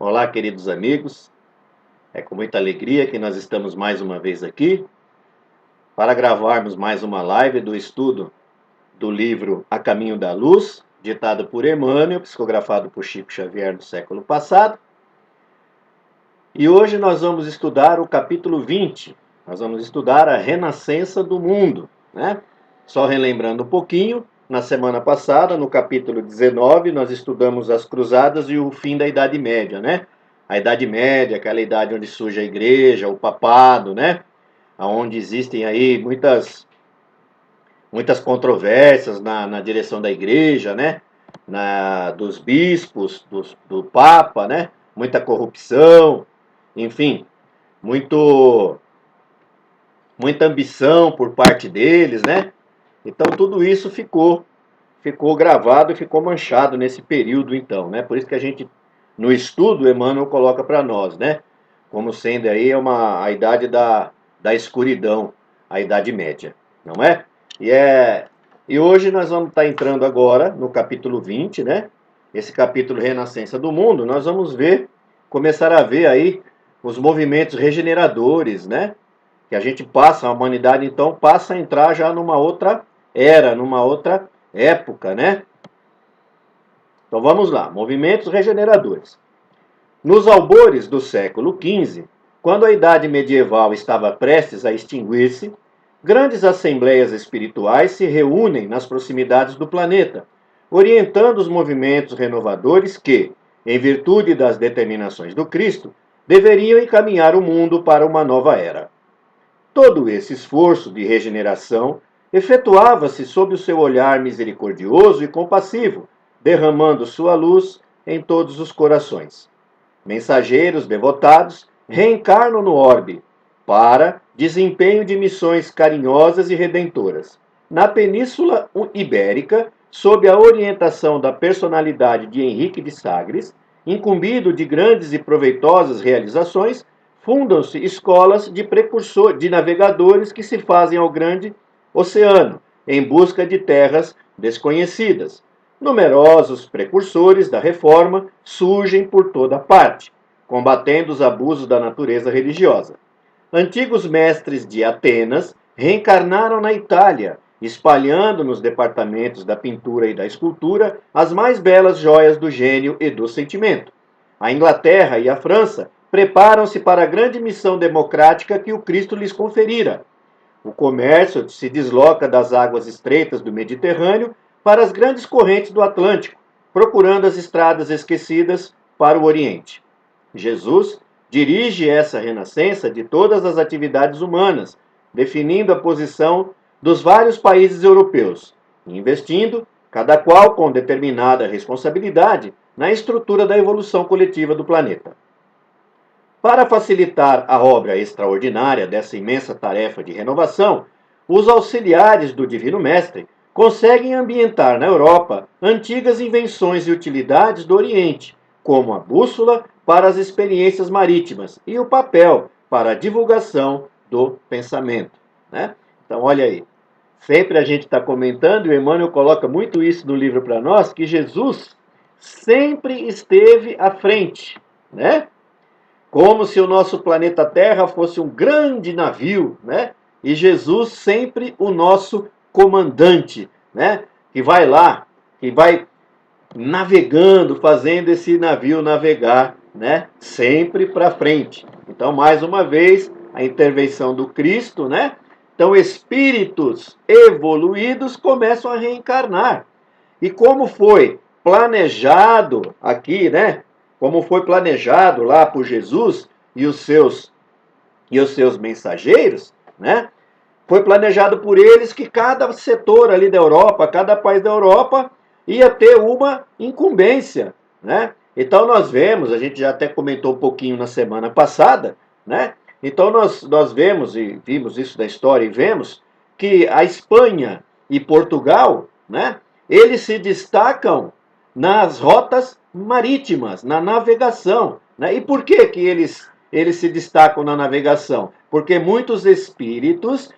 Olá, queridos amigos. É com muita alegria que nós estamos mais uma vez aqui para gravarmos mais uma live do estudo do livro A Caminho da Luz, ditado por Emmanuel, psicografado por Chico Xavier no século passado. E hoje nós vamos estudar o capítulo 20. Nós vamos estudar a renascença do mundo, né? Só relembrando um pouquinho, na semana passada, no capítulo 19, nós estudamos as cruzadas e o fim da Idade Média, né? A Idade Média, aquela idade onde surge a igreja, o papado, né? Onde existem aí muitas controvérsias na direção da igreja, né? Dos bispos, do papa, né? Muita corrupção, enfim, muita ambição por parte deles, né? Então tudo isso ficou gravado e ficou manchado nesse período, então, né? Por isso que a gente, no estudo, Emmanuel coloca para nós, né? Como sendo aí a idade da escuridão, a Idade Média, não é? E hoje nós vamos estar entrando agora no capítulo 20, né? Esse capítulo Renascença do Mundo, nós vamos começar a ver aí os movimentos regeneradores, né? Que a gente passa, a humanidade então passa a entrar já numa outra era, numa outra época, né? Então vamos lá, movimentos regeneradores. Nos albores do século XV, quando a idade medieval estava prestes a extinguir-se, grandes assembleias espirituais se reúnem nas proximidades do planeta, orientando os movimentos renovadores que, em virtude das determinações do Cristo, deveriam encaminhar o mundo para uma nova era. Todo esse esforço de regeneração efetuava-se sob o seu olhar misericordioso e compassivo, derramando sua luz em todos os corações. Mensageiros devotados reencarnam no orbe para desempenho de missões carinhosas e redentoras. Na Península Ibérica, sob a orientação da personalidade de Henrique de Sagres, incumbido de grandes e proveitosas realizações, fundam-se escolas de navegadores que se fazem ao grande oceano, em busca de terras desconhecidas. Numerosos precursores da reforma surgem por toda parte, combatendo os abusos da natureza religiosa. Antigos mestres de Atenas reencarnaram na Itália, espalhando nos departamentos da pintura e da escultura as mais belas joias do gênio e do sentimento. A Inglaterra e a França preparam-se para a grande missão democrática que o Cristo lhes conferira. O comércio se desloca das águas estreitas do Mediterrâneo para as grandes correntes do Atlântico, procurando as estradas esquecidas para o Oriente. Jesus dirige essa renascença de todas as atividades humanas, definindo a posição dos vários países europeus, investindo, cada qual com determinada responsabilidade, na estrutura da evolução coletiva do planeta. Para facilitar a obra extraordinária dessa imensa tarefa de renovação, os auxiliares do Divino Mestre conseguem ambientar na Europa antigas invenções e utilidades do Oriente, como a bússola para as experiências marítimas e o papel para a divulgação do pensamento, né? Então, olha aí, sempre a gente está comentando, e o Emmanuel coloca muito isso no livro para nós, que Jesus sempre esteve à frente, né? Como se o nosso planeta Terra fosse um grande navio, né? E Jesus sempre o nosso comandante, né? Que vai lá, que vai navegando, fazendo esse navio navegar, né? Sempre para frente. Então, mais uma vez, a intervenção do Cristo, né? Então, espíritos evoluídos começam a reencarnar. E como foi planejado aqui, né? Como foi planejado lá por Jesus e os seus mensageiros, né? Foi planejado por eles que cada setor ali da Europa, cada país da Europa ia ter uma incumbência, né? Então nós vemos, a gente já até comentou um pouquinho na semana passada, né? Então nós vemos e vimos isso da história e vemos que a Espanha e Portugal, né? Eles se destacam nas rotas marítimas, na navegação, né? E por que eles se destacam na navegação? Porque muitos espíritos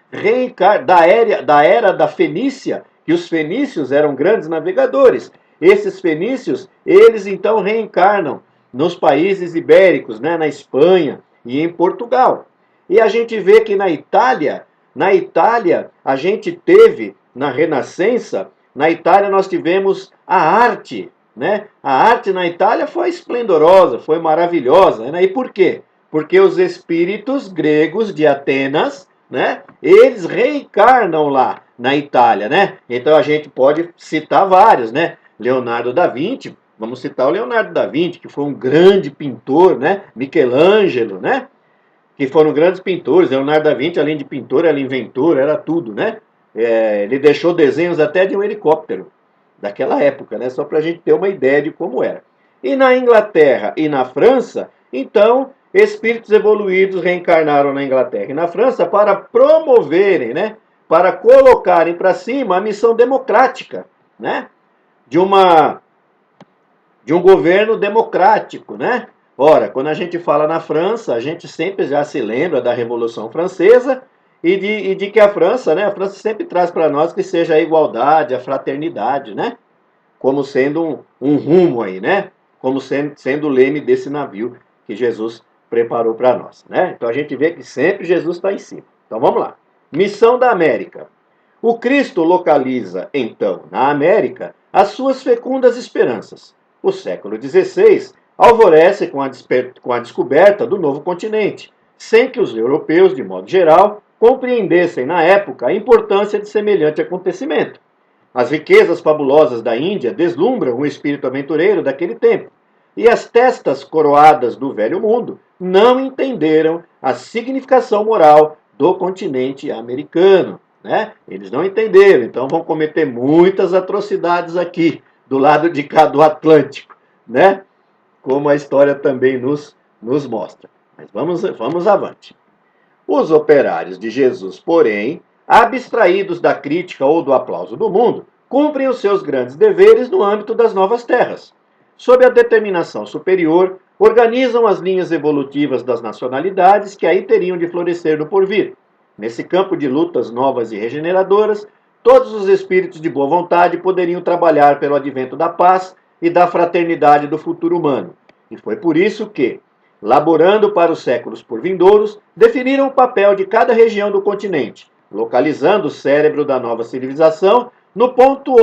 da era da Fenícia, que os fenícios eram grandes navegadores, esses fenícios, eles então reencarnam nos países ibéricos, né, na Espanha e em Portugal. E a gente vê que na Itália a gente teve, na Renascença, na Itália nós tivemos a arte, né? A arte na Itália foi esplendorosa, foi maravilhosa, né? E por quê? Porque os espíritos gregos de Atenas, né, eles reencarnam lá na Itália, né? Então a gente pode citar vários, né? Leonardo da Vinci, vamos citar o Leonardo da Vinci, que foi um grande pintor, né? Michelangelo, né? Que foram grandes pintores. Leonardo da Vinci, além de pintor, era inventor, era tudo, né? Ele deixou desenhos até de um helicóptero daquela época, né? Só para a gente ter uma ideia de como era. E na Inglaterra e na França, então, espíritos evoluídos reencarnaram na Inglaterra e na França para promoverem, né? Para colocarem para cima a missão democrática, né? De um governo democrático, né? Ora, quando a gente fala na França, a gente sempre já se lembra da Revolução Francesa e de que a França, né? A França sempre traz para nós que seja a igualdade, a fraternidade, né? Como sendo um rumo aí, né? Como sendo o leme desse navio que Jesus preparou para nós, né? Então a gente vê que sempre Jesus está em cima. Então vamos lá. Missão da América. O Cristo localiza, então, na América, as suas fecundas esperanças. O século XVI alvorece com a descoberta do novo continente, sem que os europeus, de modo geral, compreendessem na época a importância de semelhante acontecimento. As riquezas fabulosas da Índia deslumbram o espírito aventureiro daquele tempo, e as testas coroadas do velho mundo não entenderam a significação moral do continente americano, né? Eles não entenderam, então vão cometer muitas atrocidades aqui, do lado de cá do Atlântico, né? Como a história também nos mostra. Mas vamos avante. Os operários de Jesus, porém, abstraídos da crítica ou do aplauso do mundo, cumprem os seus grandes deveres no âmbito das novas terras. Sob a determinação superior, organizam as linhas evolutivas das nacionalidades que aí teriam de florescer no porvir. Nesse campo de lutas novas e regeneradoras, todos os espíritos de boa vontade poderiam trabalhar pelo advento da paz e da fraternidade do futuro humano. E foi por isso que, laborando para os séculos por vindouros, definiram o papel de cada região do continente, localizando o cérebro da nova civilização no ponto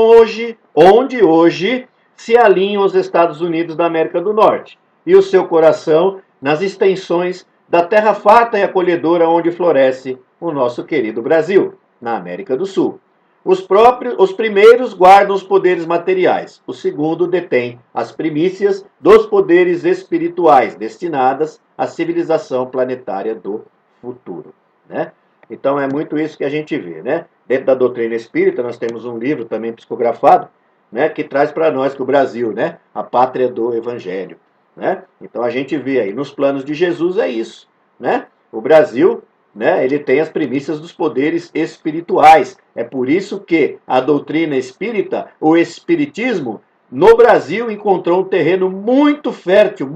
onde hoje se alinham os Estados Unidos da América do Norte, e o seu coração nas extensões da terra farta e acolhedora onde floresce o nosso querido Brasil, na América do Sul. Os primeiros guardam os poderes materiais, o segundo detém as primícias dos poderes espirituais destinadas à civilização planetária do futuro, né? Então é muito isso que a gente vê, né? Dentro da doutrina espírita nós temos um livro também psicografado, né, que traz para nós que o Brasil, né, a pátria do Evangelho, né? Então a gente vê aí nos planos de Jesus é isso, né? O Brasil, né, ele tem as primícias dos poderes espirituais. É por isso que a doutrina espírita, o espiritismo, no Brasil encontrou um terreno muito fértil,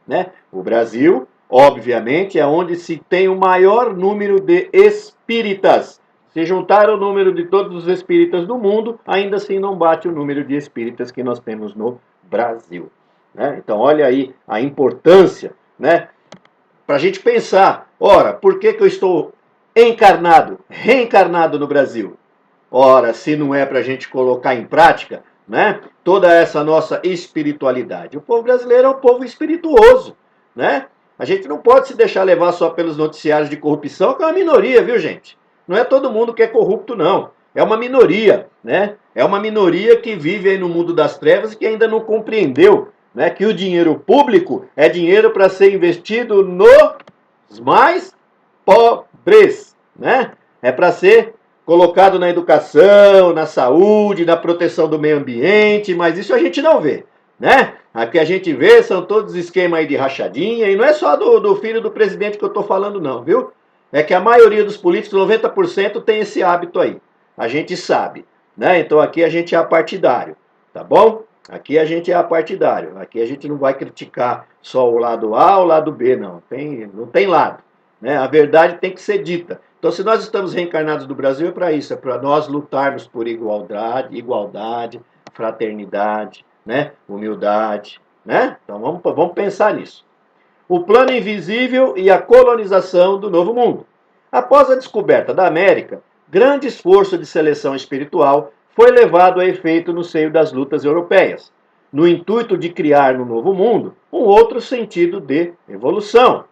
né? O Brasil, obviamente, é onde se tem o maior número de espíritas. Se juntar o número de todos os espíritas do mundo, ainda assim não bate o número de espíritas que nós temos no Brasil, né? Então, olha aí a importância, né? Para a gente pensar, ora, por que eu estou reencarnado no Brasil? Ora, se não é para a gente colocar em prática, né, toda essa nossa espiritualidade. O povo brasileiro é um povo espirituoso, né? A gente não pode se deixar levar só pelos noticiários de corrupção, que é uma minoria, viu, gente? Não é todo mundo que é corrupto, não. É uma minoria, né? É uma minoria que vive aí no mundo das trevas e que ainda não compreendeu, né, que o dinheiro público é dinheiro para ser investido nos mais pobres, né? É para ser colocado na educação, na saúde, na proteção do meio ambiente, mas isso a gente não vê, né? Aqui a gente vê são todos esquemas aí de rachadinha, e não é só do filho do presidente que eu estou falando não, viu? É que a maioria dos políticos, 90%, tem esse hábito aí. A gente sabe, né? Então aqui a gente é apartidário, tá bom? Aqui a gente é apartidário. Aqui a gente não vai criticar só o lado A ou o lado B, não. Não tem lado, né? A verdade tem que ser dita. Então, se nós estamos reencarnados do Brasil, é para isso. É para nós lutarmos por igualdade, fraternidade, né? Humildade, né? Então vamos pensar nisso. O plano invisível e a colonização do Novo Mundo. Após a descoberta da América, grande esforço de seleção espiritual foi levado a efeito no seio das lutas europeias, no intuito de criar no Novo Mundo um outro sentido de evolução.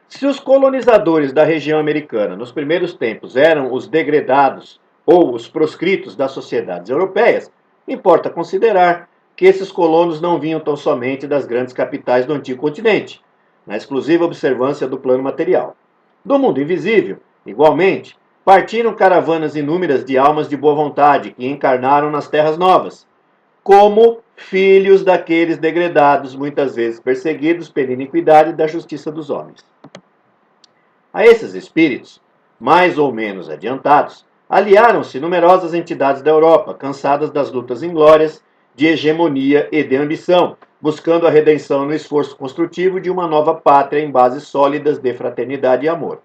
Se os colonizadores da região americana nos primeiros tempos eram os degredados ou os proscritos das sociedades europeias, importa considerar que esses colonos não vinham tão somente das grandes capitais do antigo continente, na exclusiva observância do plano material. Do mundo invisível, igualmente, partiram caravanas inúmeras de almas de boa vontade que encarnaram nas terras novas, como filhos daqueles degredados, muitas vezes perseguidos pela iniquidade da justiça dos homens. A esses espíritos, mais ou menos adiantados, aliaram-se numerosas entidades da Europa, cansadas das lutas inglórias de hegemonia e de ambição, buscando a redenção no esforço construtivo de uma nova pátria em bases sólidas de fraternidade e amor,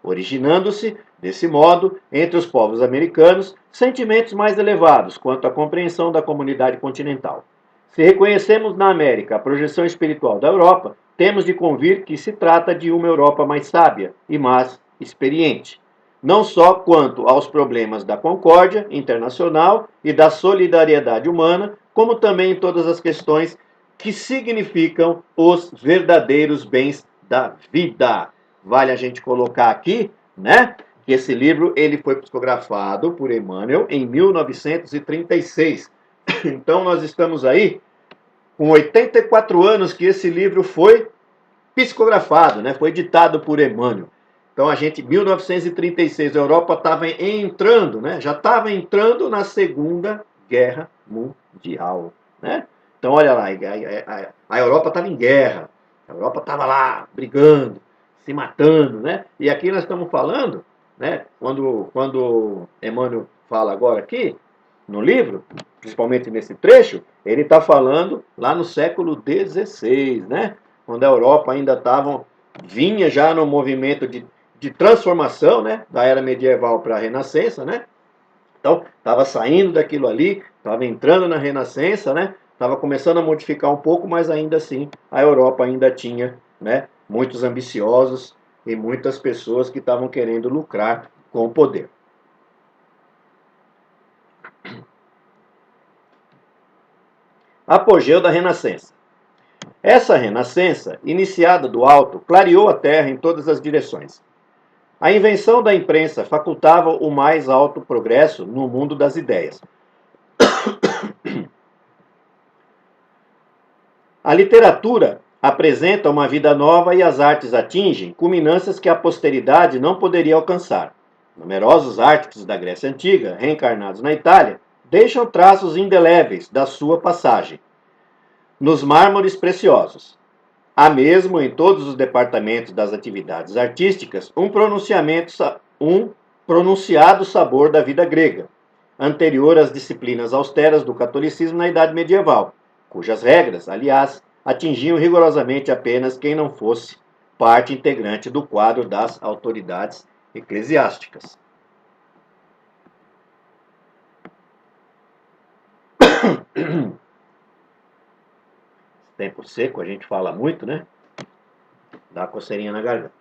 originando-se, desse modo, entre os povos americanos, sentimentos mais elevados quanto à compreensão da comunidade continental. Se reconhecemos na América a projeção espiritual da Europa, temos de convir que se trata de uma Europa mais sábia e mais experiente, não só quanto aos problemas da concórdia internacional e da solidariedade humana, como também em todas as questões que significam os verdadeiros bens da vida. Vale a gente colocar aqui, né, que esse livro ele foi psicografado por Emmanuel em 1936. Então nós estamos aí com 84 anos que esse livro foi psicografado, né, foi editado por Emmanuel. Então a gente, 1936, a Europa estava entrando, né, já estava entrando na Segunda Guerra Mundial, né? Então olha lá, a Europa estava em guerra, a Europa estava lá brigando, se matando, né? E aqui nós estamos falando, né, quando Emmanuel fala agora aqui, no livro, principalmente nesse trecho, ele está falando lá no século XVI, né? Quando a Europa ainda vinha já no movimento de transformação, né? Da era medieval para a Renascença, né? Então, estava saindo daquilo ali, estava entrando na Renascença, né? Estava começando a modificar um pouco, mas ainda assim a Europa ainda tinha, né, muitos ambiciosos e muitas pessoas que estavam querendo lucrar com o poder. Apogeu da Renascença. Essa renascença, iniciada do alto, clareou a terra em todas as direções. A invenção da imprensa facultava o mais alto progresso no mundo das ideias. A literatura apresenta uma vida nova e as artes atingem culminâncias que a posteridade não poderia alcançar. Numerosos artistas da Grécia Antiga, reencarnados na Itália, deixam traços indeléveis da sua passagem nos mármores preciosos. Há mesmo em todos os departamentos das atividades artísticas um pronunciado sabor da vida grega, anterior às disciplinas austeras do catolicismo na Idade Medieval, cujas regras, aliás, atingiam rigorosamente apenas quem não fosse parte integrante do quadro das autoridades eclesiásticas. Tempo seco, a gente fala muito, né? Dá uma coceirinha na garganta.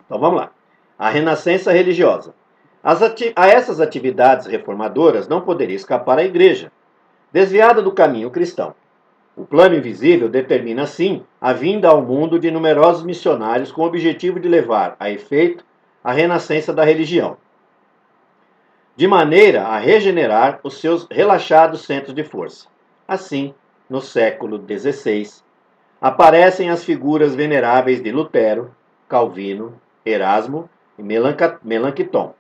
Então vamos lá. A renascença religiosa. A essas atividades reformadoras não poderia escapar a Igreja, desviada do caminho cristão. O plano invisível determina, assim, a vinda ao mundo de numerosos missionários com o objetivo de levar a efeito a renascença da religião, de maneira a regenerar os seus relaxados centros de força. Assim, no século XVI, aparecem as figuras veneráveis de Lutero, Calvino, Erasmo e Melanchthon,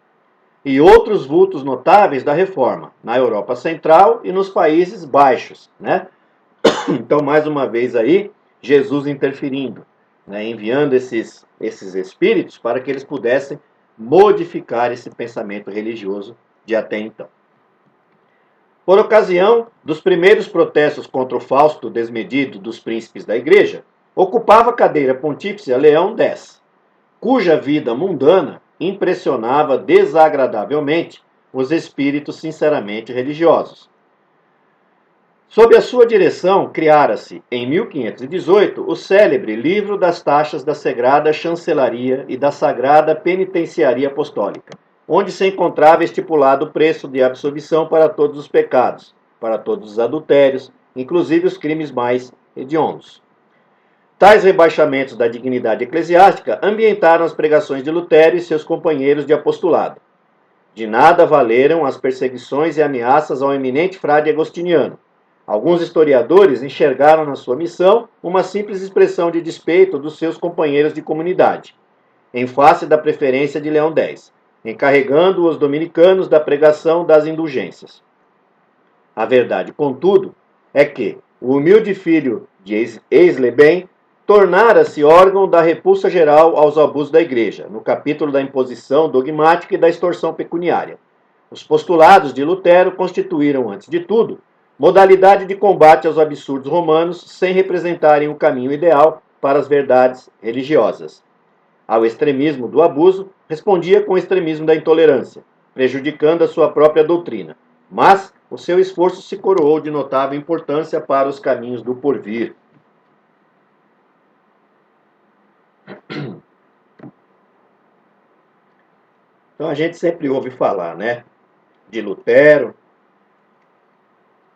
e outros vultos notáveis da Reforma, na Europa Central e nos Países Baixos, né? Então, mais uma vez aí, Jesus interferindo, né? Enviando esses espíritos para que eles pudessem modificar esse pensamento religioso de até então. Por ocasião dos primeiros protestos contra o fausto desmedido dos príncipes da Igreja, ocupava a cadeira pontífice Leão X, cuja vida mundana impressionava desagradavelmente os espíritos sinceramente religiosos. Sob a sua direção, criara-se, em 1518, o célebre Livro das Taxas da Sagrada Chancelaria e da Sagrada Penitenciaria Apostólica, onde se encontrava estipulado o preço de absolvição para todos os pecados, para todos os adultérios, inclusive os crimes mais hediondos. Tais rebaixamentos da dignidade eclesiástica ambientaram as pregações de Lutero e seus companheiros de apostolado. De nada valeram as perseguições e ameaças ao eminente frade agostiniano. Alguns historiadores enxergaram na sua missão uma simples expressão de despeito dos seus companheiros de comunidade, em face da preferência de Leão X, encarregando os dominicanos da pregação das indulgências. A verdade, contudo, é que o humilde filho de Eisleben tornara-se órgão da repulsa geral aos abusos da Igreja, no capítulo da imposição dogmática e da extorsão pecuniária. Os postulados de Lutero constituíram, antes de tudo, modalidade de combate aos absurdos romanos, sem representarem o caminho ideal para as verdades religiosas. Ao extremismo do abuso, respondia com o extremismo da intolerância, prejudicando a sua própria doutrina. Mas o seu esforço se coroou de notável importância para os caminhos do porvir. Então a gente sempre ouve falar, né, de Lutero,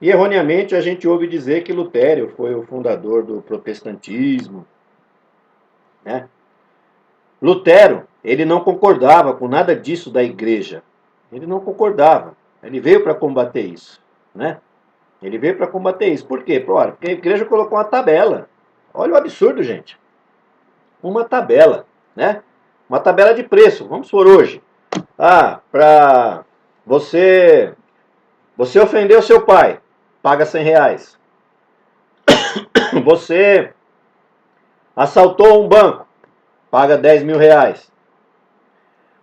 e erroneamente a gente ouve dizer que Lutero foi o fundador do protestantismo, né? Lutero, ele não concordava com nada disso da igreja. Ele não concordava. Ele veio para combater isso, né? Ele veio para combater isso. Por quê? Porque a igreja colocou uma tabela. Olha o absurdo, gente. Uma tabela, né? Uma tabela de preço. Vamos por hoje. Para você ofendeu seu pai, paga R$100. Você assaltou um banco, paga R$10.000.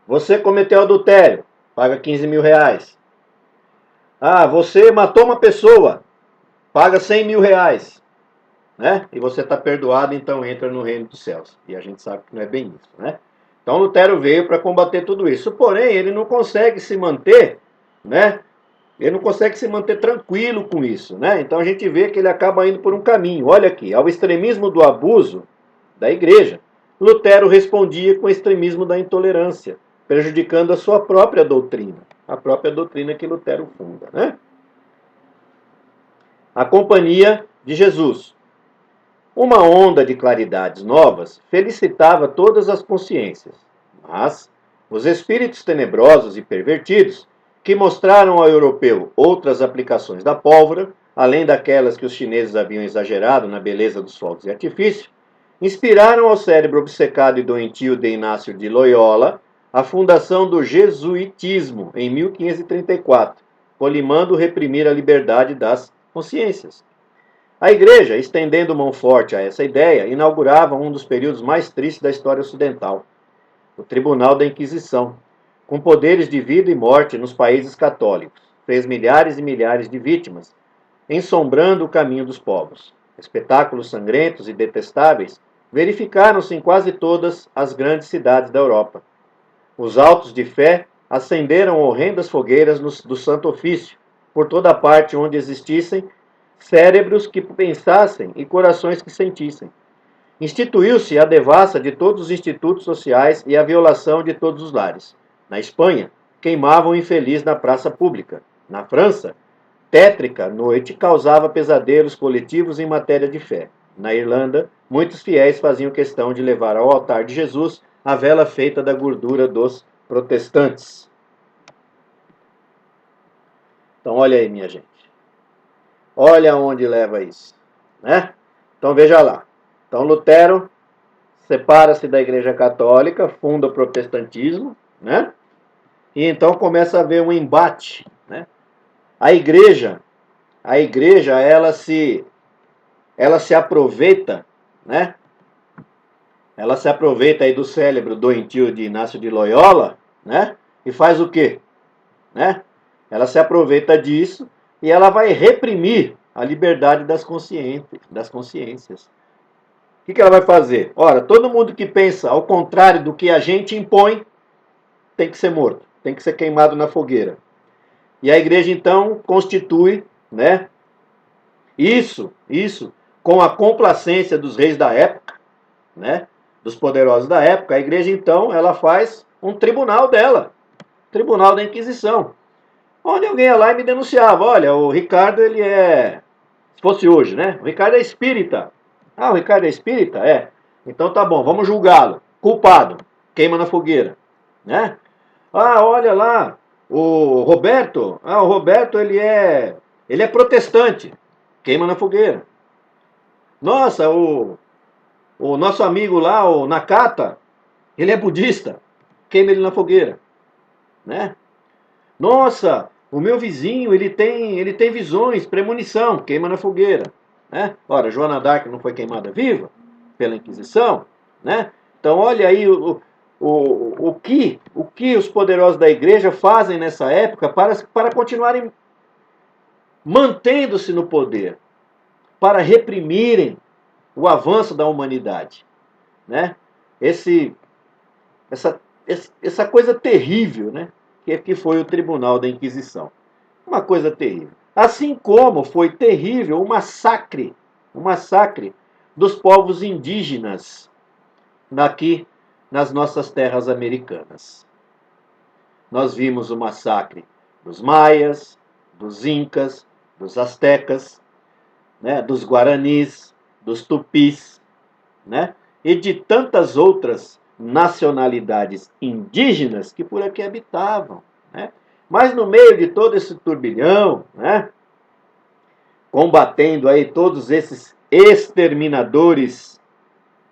Você cometeu adultério, paga R$15.000. Você matou uma pessoa, paga R$100.000. Né? E você está perdoado, então entra no reino dos céus. E a gente sabe que não é bem isso, né? Então Lutero veio para combater tudo isso. Porém, ele não consegue se manter, né? Ele não consegue se manter tranquilo com isso, né? Então a gente vê que ele acaba indo por um caminho. Olha aqui, ao extremismo do abuso da igreja, Lutero respondia com o extremismo da intolerância, prejudicando a sua própria doutrina, a própria doutrina que Lutero funda, né? A Companhia de Jesus. Uma onda de claridades novas felicitava todas as consciências, mas os espíritos tenebrosos e pervertidos, que mostraram ao europeu outras aplicações da pólvora, além daquelas que os chineses haviam exagerado na beleza dos fogos de artifício, inspiraram ao cérebro obcecado e doentio de Inácio de Loyola a fundação do jesuitismo em 1534, colimando reprimir a liberdade das consciências. A Igreja, estendendo mão forte a essa ideia, inaugurava um dos períodos mais tristes da história ocidental, o Tribunal da Inquisição, com poderes de vida e morte nos países católicos, fez milhares e milhares de vítimas, ensombrando o caminho dos povos. Espetáculos sangrentos e detestáveis verificaram-se em quase todas as grandes cidades da Europa. Os autos de fé acenderam horrendas fogueiras do Santo Ofício, por toda parte onde existissem cérebros que pensassem e corações que sentissem. Instituiu-se a devassa de todos os institutos sociais e a violação de todos os lares. Na Espanha, queimavam o infeliz na praça pública. Na França, tétrica noite causava pesadelos coletivos em matéria de fé. Na Irlanda, muitos fiéis faziam questão de levar ao altar de Jesus a vela feita da gordura dos protestantes. Então, olha aí, minha gente. Olha onde leva isso, né? Então, veja lá. Então, Lutero separa-se da Igreja Católica, funda o protestantismo, né? E então começa a haver um embate, né? A igreja, ela se aproveita, né? Ela se aproveita aí do cérebro doentio de Inácio de Loyola, né? E faz o quê? Né? Ela se aproveita disso e ela vai reprimir a liberdade das consciências. O que ela vai fazer? Ora, todo mundo que pensa ao contrário do que a gente impõe tem que ser morto, tem que ser queimado na fogueira. E a igreja, então, constitui, né, Isso, com a complacência dos reis da época, né? Dos poderosos da época, a igreja então ela faz um tribunal dela, tribunal da Inquisição, onde alguém ia lá e me denunciava, olha, o Ricardo ele é, se fosse hoje, né? O Ricardo é espírita. Ah, o Ricardo é espírita? É. Então tá bom, vamos julgá-lo. Culpado, queima na fogueira, né? Ah, olha lá, o Roberto, o Roberto ele é protestante, queima na fogueira. Nossa, o nosso amigo lá, o Nakata, ele é budista, queima ele na fogueira, né? Nossa, o meu vizinho, ele tem visões, premonição, queima na fogueira, né? Ora, Joana d'Arc não foi queimada viva pela Inquisição, né? Então, olha aí o que os poderosos da igreja fazem nessa época para continuarem mantendo-se no poder, para reprimirem o avanço da humanidade, né? Essa coisa terrível, né? Que foi o Tribunal da Inquisição. Uma coisa terrível. Assim como foi terrível o massacre dos povos indígenas aqui nas nossas terras americanas. Nós vimos o massacre dos maias, dos incas, dos astecas, né, dos guaranis, dos tupis, né, e de tantas outras nacionalidades indígenas que por aqui habitavam, né? Mas no meio de todo esse turbilhão, né, combatendo aí todos esses exterminadores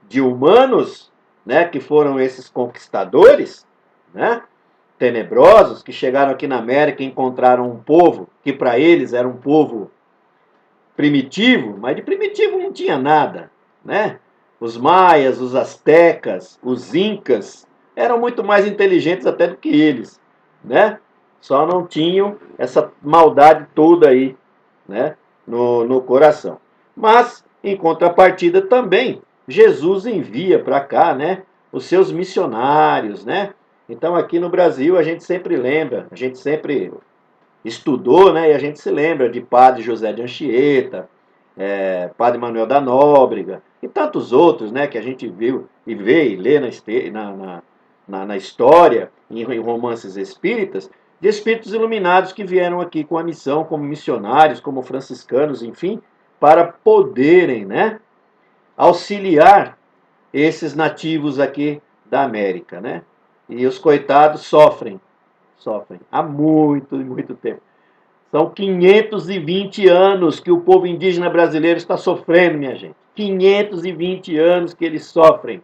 de humanos, né, que foram esses conquistadores, né, tenebrosos, que chegaram aqui na América e encontraram um povo que para eles era um povo primitivo, mas de primitivo não tinha nada, né? Os maias, os astecas, os incas eram muito mais inteligentes até do que eles, né? Só não tinham essa maldade toda aí, né, no coração. Mas, em contrapartida também, Jesus envia para cá, né, os seus missionários, né? Então aqui no Brasil a gente sempre lembra, a gente sempre estudou, né, e a gente se lembra de Padre José de Anchieta, Padre Manuel da Nóbrega e tantos outros, né, que a gente viu e vê e lê na história, em romances espíritas, de espíritos iluminados que vieram aqui com a missão como missionários, como franciscanos, enfim, para poderem, né, auxiliar esses nativos aqui da América, né? E os coitados sofrem há muito, muito tempo. São 520 anos que o povo indígena brasileiro está sofrendo, minha gente. 520 anos que eles sofrem.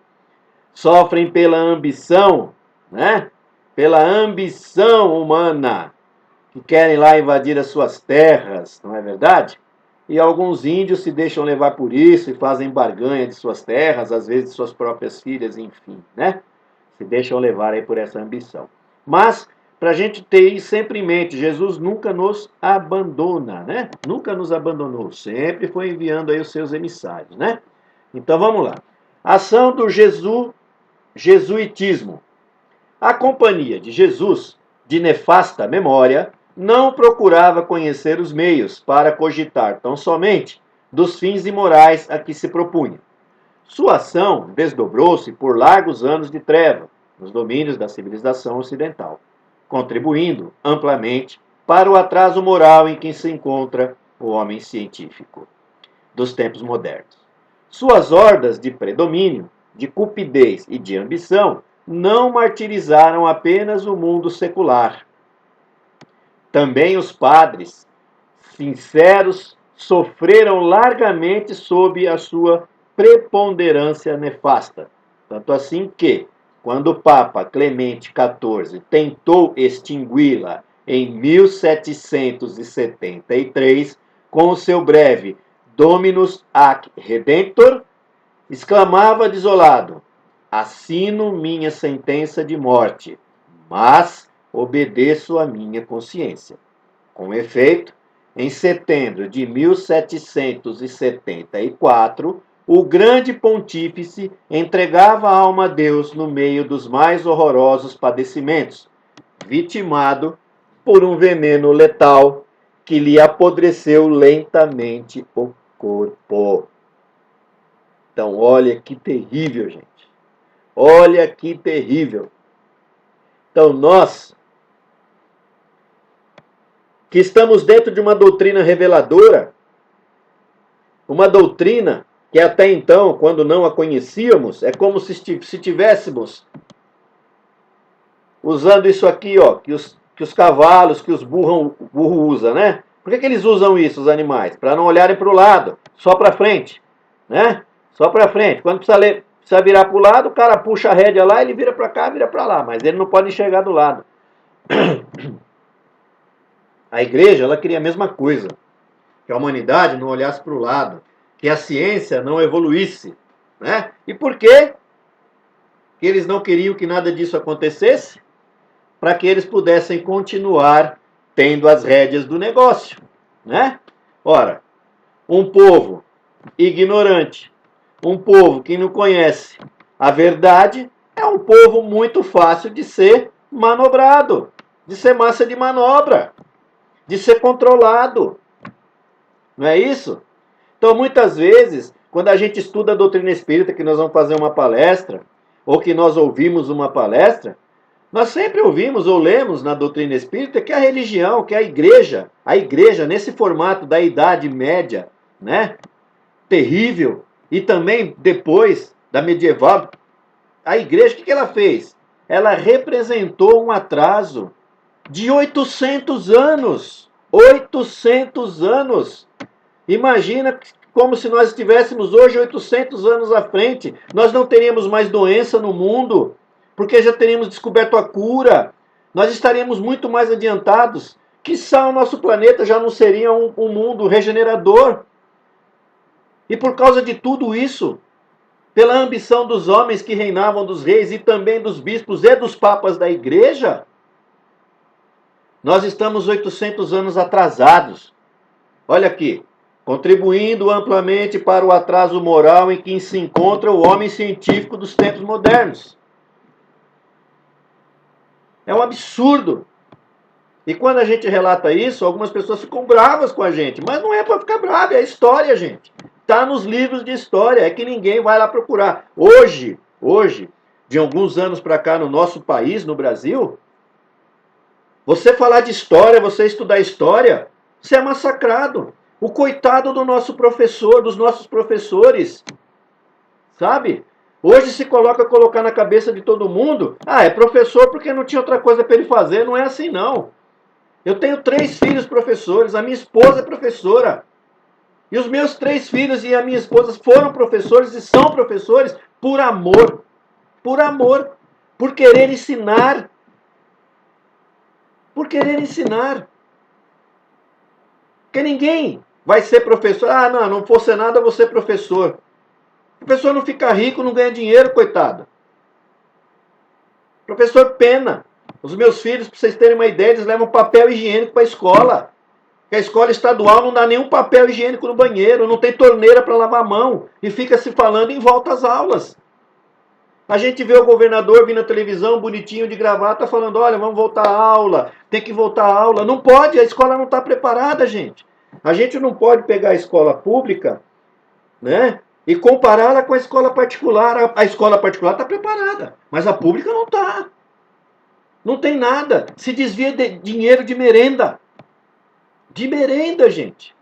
Sofrem pela ambição, né? Pela ambição humana, que querem lá invadir as suas terras, não é verdade? E alguns índios se deixam levar por isso e fazem barganha de suas terras, às vezes de suas próprias filhas, enfim, né? Se deixam levar aí por essa ambição. Mas, para a gente ter isso sempre em mente, Jesus nunca nos abandona, né? Nunca nos abandonou, sempre foi enviando aí os seus emissários, né? Então vamos lá. Ação do jesuitismo. A companhia de Jesus, de nefasta memória, não procurava conhecer os meios para cogitar tão somente dos fins imorais a que se propunha. Sua ação desdobrou-se por largos anos de treva nos domínios da civilização ocidental, contribuindo amplamente para o atraso moral em que se encontra o homem científico dos tempos modernos. Suas hordas de predomínio, de cupidez e de ambição não martirizaram apenas o mundo secular. Também os padres sinceros sofreram largamente sob a sua preponderância nefasta. Tanto assim que, quando o Papa Clemente XIV tentou extingui-la em 1773, com o seu breve Dominus ac Redemptor, exclamava desolado: assino minha sentença de morte, mas obedeço à minha consciência. Com efeito, em setembro de 1774, o grande pontífice entregava a alma a Deus no meio dos mais horrorosos padecimentos, vitimado por um veneno letal que lhe apodreceu lentamente o corpo. Então, olha que terrível, gente. Olha que terrível. Então, nós que estamos dentro de uma doutrina reveladora, uma doutrina que até então, quando não a conhecíamos, é como se tivéssemos usando isso aqui, ó, que os cavalos, que os burro usam, né? Por que eles usam isso, os animais? Para não olharem para o lado, só para frente, né? Só para frente. Quando precisa virar para o lado, o cara puxa a rédea lá, ele vira para cá, vira para lá, mas ele não pode enxergar do lado. A igreja, ela queria a mesma coisa, que a humanidade não olhasse para o lado, que a ciência não evoluísse, né? E por quê? Que eles não queriam que nada disso acontecesse? Para que eles pudessem continuar tendo as rédeas do negócio, né? Ora, um povo ignorante, um povo que não conhece a verdade, é um povo muito fácil de ser manobrado, de ser massa de manobra, de ser controlado. Não é isso? Então, muitas vezes, quando a gente estuda a doutrina espírita, que nós vamos fazer uma palestra, ou que nós ouvimos uma palestra, nós sempre ouvimos ou lemos na doutrina espírita que a religião, que a igreja, nesse formato da Idade Média, né, terrível, e também depois da medieval, a igreja, o que ela fez? Ela representou um atraso de 800 anos. 800 anos! Imagina como se nós estivéssemos hoje 800 anos à frente. Nós não teríamos mais doença no mundo, porque já teríamos descoberto a cura. Nós estaríamos muito mais adiantados. Quiçá o nosso planeta já não seria um mundo regenerador. E por causa de tudo isso, pela ambição dos homens que reinavam, dos reis e também dos bispos e dos papas da igreja, nós estamos 800 anos atrasados. Olha aqui, contribuindo amplamente para o atraso moral em que se encontra o homem científico dos tempos modernos. É um absurdo. E quando a gente relata isso, algumas pessoas ficam bravas com a gente. Mas não é para ficar bravo, é a história, gente. Está nos livros de história, é que ninguém vai lá procurar. Hoje, de alguns anos para cá no nosso país, no Brasil, você falar de história, você estudar história, você é massacrado. O coitado do nosso professor, dos nossos professores, sabe? Hoje se colocar na cabeça de todo mundo, é professor porque não tinha outra coisa para ele fazer. Não é assim, não. Eu tenho 3 filhos professores, a minha esposa é professora. E os meus 3 filhos e a minha esposa foram professores e são professores por amor. Por amor. Por querer ensinar. Por querer ensinar. Porque ninguém vai ser professor. Não fosse nada, eu vou ser professor. O professor não fica rico, não ganha dinheiro, coitado. Professor pena. Os meus filhos, para vocês terem uma ideia, eles levam papel higiênico para a escola. Porque a escola estadual não dá nenhum papel higiênico no banheiro, não tem torneira para lavar a mão. E fica se falando em volta às aulas. A gente vê o governador vir na televisão, bonitinho, de gravata, falando, olha, vamos voltar à aula, tem que voltar à aula. Não pode, a escola não está preparada, gente. A gente não pode pegar a escola pública, né, e compará-la com a escola particular. A escola particular está preparada, mas a pública não está. Não tem nada. Se desvia de dinheiro de merenda. De merenda, gente.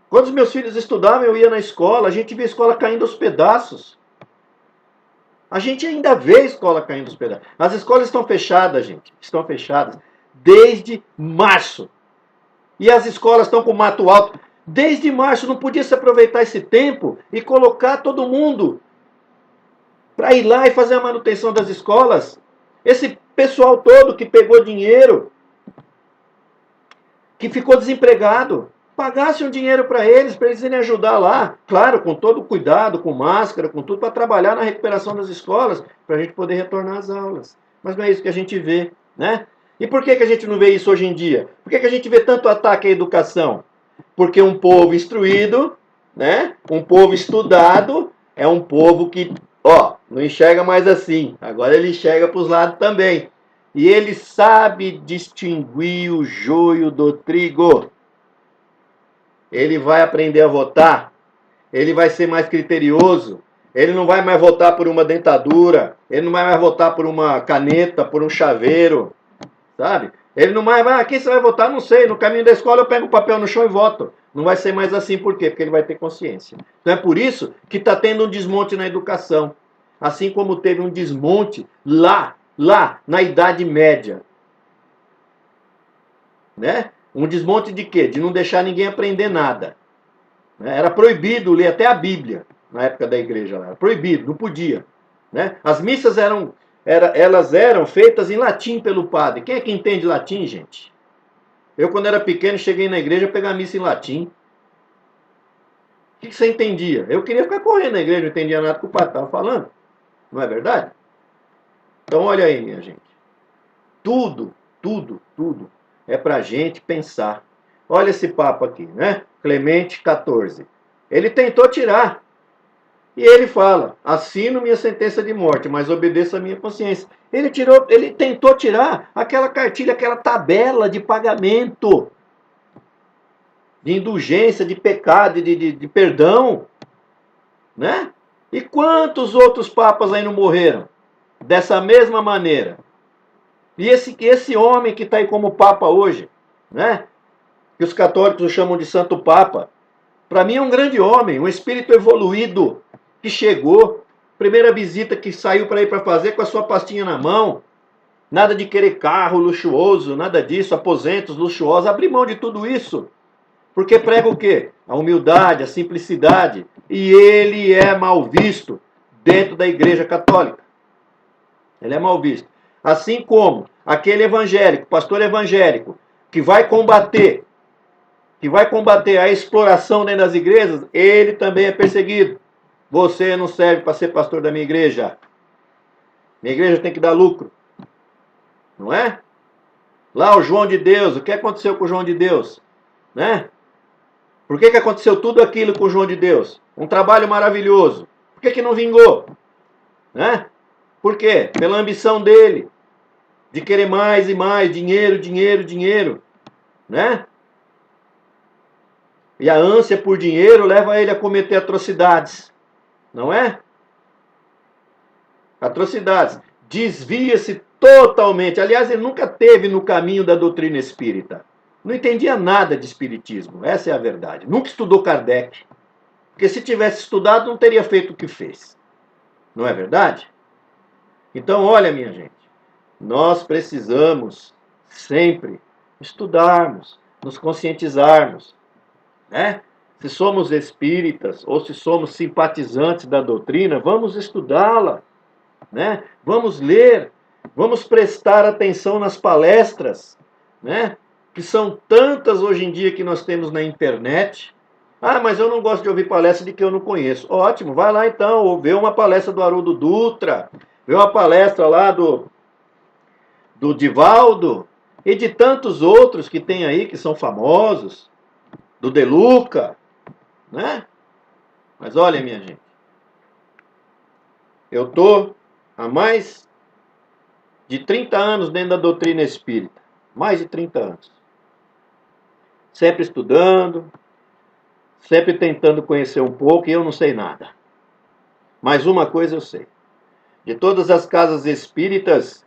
Quando os meus filhos estudavam, eu ia na escola, a gente via a escola caindo aos pedaços. A gente ainda vê a escola caindo aos pedaços. As escolas estão fechadas, gente. Estão fechadas desde março. E as escolas estão com mato alto. Desde março não podia se aproveitar esse tempo e colocar todo mundo para ir lá e fazer a manutenção das escolas. Esse pessoal todo que pegou dinheiro, que ficou desempregado, pagasse um dinheiro para eles irem ajudar lá. Claro, com todo o cuidado, com máscara, com tudo, para trabalhar na recuperação das escolas, para a gente poder retornar às aulas. Mas não é isso que a gente vê, né? E por que a gente não vê isso hoje em dia? Por que a gente vê tanto ataque à educação? Porque um povo instruído, né? Um povo estudado, é um povo que, não enxerga mais assim. Agora ele enxerga para os lados também. E ele sabe distinguir o joio do trigo. Ele vai aprender a votar. Ele vai ser mais criterioso. Ele não vai mais votar por uma dentadura. Ele não vai mais votar por uma caneta, por um chaveiro. Sabe? Ele não vai, quem você vai votar? Não sei. No caminho da escola eu pego o papel no chão e voto. Não vai ser mais assim. Por quê? Porque ele vai ter consciência. Então é por isso que está tendo um desmonte na educação. Assim como teve um desmonte lá na Idade Média. Né? Um desmonte de quê? De não deixar ninguém aprender nada. Era proibido ler até a Bíblia na época da igreja. Era proibido, não podia. Né? As missas elas eram feitas em latim pelo padre. Quem é que entende latim, gente? Eu, quando era pequeno, cheguei na igreja pegar a missa em latim. O que você entendia? Eu queria ficar correndo na igreja, não entendia nada que o padre estava falando. Não é verdade? Então, olha aí, minha gente. Tudo é para a gente pensar. Olha esse papo aqui, né? Clemente XIV. Ele tentou tirar. E ele fala, assino minha sentença de morte, mas obedeço a minha consciência. Ele tentou tirar aquela cartilha, aquela tabela de pagamento, de indulgência, de pecado, de perdão. Né? E quantos outros papas aí não morreram? Dessa mesma maneira. E esse homem que está aí como Papa hoje, né? Que os católicos o chamam de Santo Papa, para mim é um grande homem, um espírito evoluído, que chegou, primeira visita que saiu para ir para fazer com a sua pastinha na mão, nada de querer carro luxuoso, nada disso, aposentos luxuosos, abrir mão de tudo isso, porque prega o quê? A humildade, a simplicidade, e ele é mal visto dentro da Igreja Católica. Ele é mal visto. Assim como aquele evangélico, pastor evangélico, que vai combater a exploração dentro das igrejas, ele também é perseguido. Você não serve para ser pastor da minha igreja. Minha igreja tem que dar lucro. Não é? Lá o João de Deus, o que aconteceu com o João de Deus? Né? Por que aconteceu tudo aquilo com o João de Deus? Um trabalho maravilhoso. Por que não vingou? Né? Por quê? Pela ambição dele. De querer mais e mais, dinheiro. Né? E a ânsia por dinheiro leva ele a cometer atrocidades. Não é? Atrocidades. Desvia-se totalmente. Aliás, ele nunca teve no caminho da doutrina espírita. Não entendia nada de espiritismo. Essa é a verdade. Nunca estudou Kardec. Porque se tivesse estudado, não teria feito o que fez. Não é verdade? Então, olha, minha gente. Nós precisamos sempre estudarmos, nos conscientizarmos. Né? Se somos espíritas ou se somos simpatizantes da doutrina, vamos estudá-la. Né? Vamos ler, vamos prestar atenção nas palestras, né? Que são tantas hoje em dia que nós temos na internet. Ah, mas eu não gosto de ouvir palestra de que eu não conheço. Ótimo, vai lá então, ou vê uma palestra do Haroldo Dutra, vê uma palestra lá do Divaldo, e de tantos outros que tem aí, que são famosos, do De Luca, né? Mas olha, minha gente, eu estou há mais de 30 anos dentro da doutrina espírita. Mais de 30 anos. Sempre estudando, sempre tentando conhecer um pouco, e eu não sei nada. Mas uma coisa eu sei. De todas as casas espíritas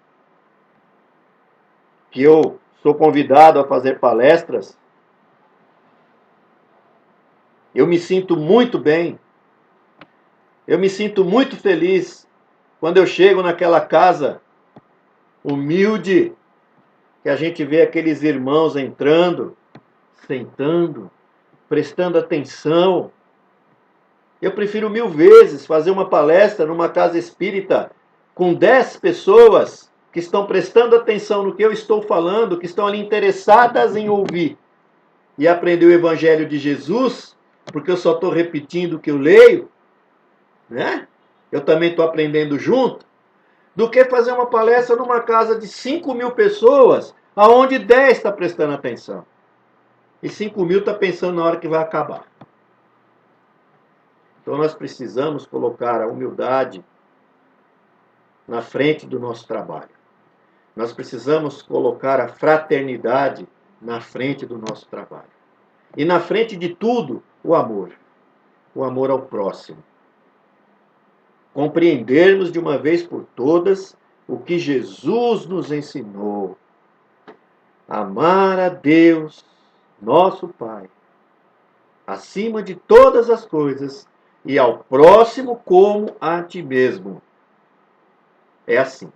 que eu sou convidado a fazer palestras, eu me sinto muito bem, eu me sinto muito feliz quando eu chego naquela casa humilde, que a gente vê aqueles irmãos entrando, sentando, prestando atenção. Eu prefiro 1000 vezes fazer uma palestra numa casa espírita com 10 pessoas que estão prestando atenção no que eu estou falando, que estão ali interessadas em ouvir e aprender o Evangelho de Jesus, porque eu só estou repetindo o que eu leio, né? Eu também estou aprendendo junto, do que fazer uma palestra numa casa de 5.000 pessoas, aonde 10 está prestando atenção. E 5.000 está pensando na hora que vai acabar. Então nós precisamos colocar a humildade na frente do nosso trabalho. Nós precisamos colocar a fraternidade na frente do nosso trabalho. E na frente de tudo, o amor. O amor ao próximo. Compreendermos de uma vez por todas o que Jesus nos ensinou. Amar a Deus, nosso Pai, acima de todas as coisas, e ao próximo como a ti mesmo. É assim.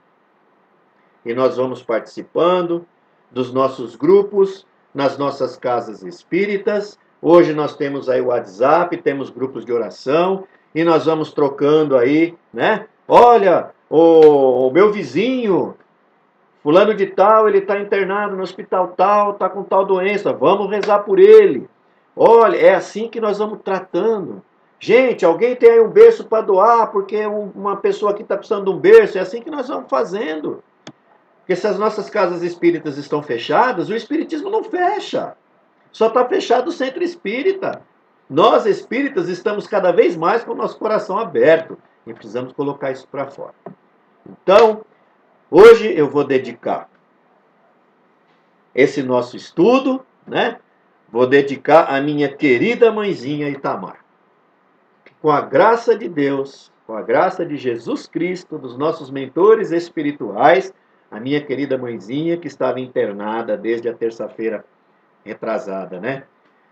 E nós vamos participando dos nossos grupos, nas nossas casas espíritas. Hoje nós temos aí o WhatsApp, temos grupos de oração, e nós vamos trocando aí, né? Olha, o meu vizinho, fulano de tal, ele está internado no hospital tal, está com tal doença, vamos rezar por ele. Olha, é assim que nós vamos tratando. Gente, alguém tem aí um berço para doar, porque uma pessoa aqui está precisando de um berço, é assim que nós vamos fazendo. Porque se as nossas casas espíritas estão fechadas, o espiritismo não fecha. Só está fechado o centro espírita. Nós espíritas estamos cada vez mais com o nosso coração aberto e precisamos colocar isso para fora. Então, hoje eu vou dedicar esse nosso estudo, né? Vou dedicar à minha querida mãezinha Itamar. Com a graça de Deus, com a graça de Jesus Cristo, dos nossos mentores espirituais, a minha querida mãezinha que estava internada desde a terça-feira retrasada, né?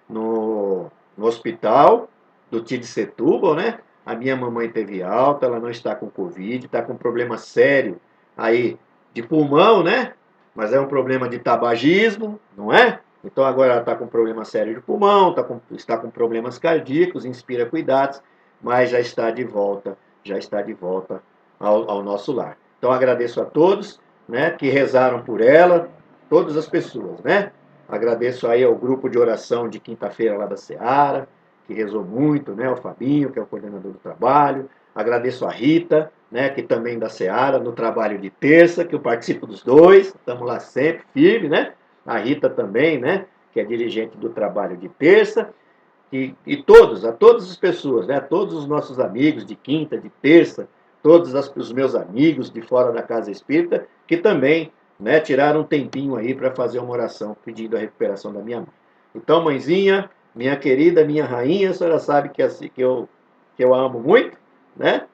No hospital do TID Setúbal, né? A minha mamãe teve alta, ela não está com Covid, está com um problema sério aí de pulmão, né? Mas é um problema de tabagismo, não é? Então agora ela está com um problema sério de pulmão, está com problemas cardíacos, inspira cuidados, mas já está de volta ao nosso lar. Então agradeço a todos, né, que rezaram por ela, todas as pessoas, né? Agradeço aí ao grupo de oração de quinta-feira lá da Seara, que rezou muito, né? O Fabinho, que é o coordenador do trabalho. Agradeço a Rita, né? Que também da Seara, no trabalho de terça, que eu participo dos dois. Estamos lá sempre, firme, né? A Rita também, né? Que é dirigente do trabalho de terça. E a todas as pessoas, né? Todos os nossos amigos de quinta, de terça, todos os meus amigos de fora da Casa Espírita, que também, né, tiraram um tempinho aí para fazer uma oração pedindo a recuperação da minha mãe. Então, mãezinha, minha querida, minha rainha, a senhora sabe que, assim, que eu amo muito, né?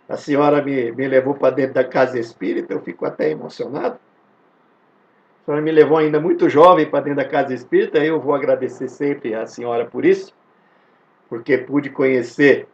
A senhora me levou para dentro da Casa Espírita, eu fico até emocionado. A senhora me levou ainda muito jovem para dentro da Casa Espírita, eu vou agradecer sempre à senhora por isso, porque pude conhecer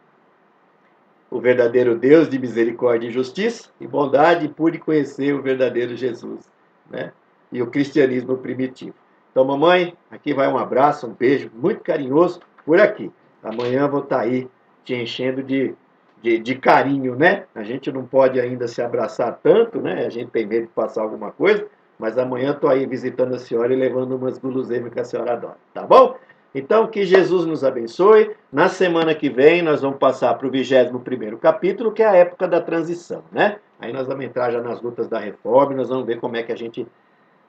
o verdadeiro Deus de misericórdia e justiça e bondade, e pude conhecer o verdadeiro Jesus, né? E o cristianismo primitivo. Então, mamãe, aqui vai um abraço, um beijo muito carinhoso por aqui. Amanhã vou estar aí te enchendo de carinho, né? A gente não pode ainda se abraçar tanto, né? A gente tem medo de passar alguma coisa, mas amanhã estou aí visitando a senhora e levando umas guloseimas que a senhora adora, tá bom? Então, que Jesus nos abençoe. Na semana que vem, nós vamos passar para o 21º capítulo, que é a época da transição, né? Aí nós vamos entrar já nas lutas da reforma e nós vamos ver como é que a gente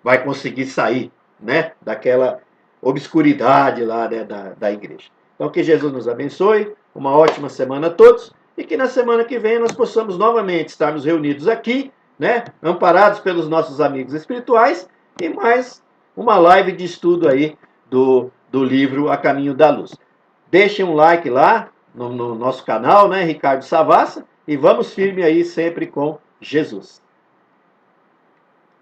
vai conseguir sair, né, daquela obscuridade lá, né, da igreja. Então, que Jesus nos abençoe. Uma ótima semana a todos. E que na semana que vem nós possamos novamente estarmos reunidos aqui, né, amparados pelos nossos amigos espirituais, e mais uma live de estudo aí do livro A Caminho da Luz. Deixem um like lá no nosso canal, né, Ricardo Savassa, e vamos firme aí sempre com Jesus.